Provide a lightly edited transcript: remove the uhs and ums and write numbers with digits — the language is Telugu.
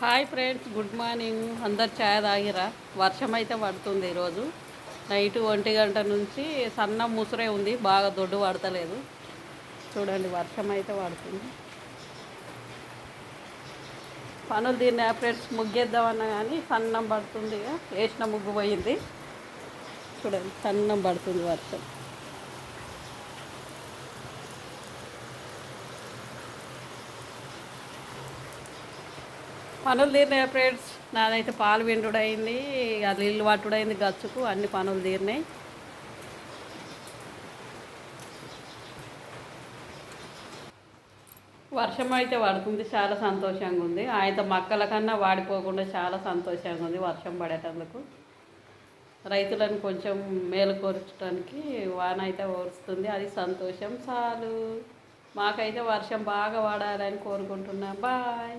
Hi friends, good morning. అందరు ఛాయ్ తాగిరా? వర్షం అయితే పడుతుంది ఈరోజు. నైట్ 1 గంట నుంచి సన్న ముసురే ఉంది, బాగా దొడ్డు పడతలేదు. చూడండి, వర్షం అయితే పడుతుంది. పనులు తీరినా ఫ్రెండ్స్, ముగ్గేద్దామన్నా కానీ సన్నం పడుతుంది. వేసిన ముగ్గు పోయింది. చూడండి, సన్నం పడుతుంది వర్షం. పనులు తీరినాయి ఫ్రెండ్స్. నాదైతే పాలు విండుడైంది, అది ఇల్లు పట్టుడైంది, గచ్చుకు అన్ని పనులు తీరినాయి. వర్షం అయితే పడుతుంది, చాలా సంతోషంగా ఉంది. ఆయనతో మక్కల కన్నా వాడిపోకుండా చాలా సంతోషంగా ఉంది వర్షం పడేటందుకు. రైతులను కొంచెం మేలు కోర్చడానికి వాన అయితే వస్తుంది, అది సంతోషం చాలు. మాకైతే వర్షం బాగా పడాలని కోరుకుంటున్నాం. బాయ్.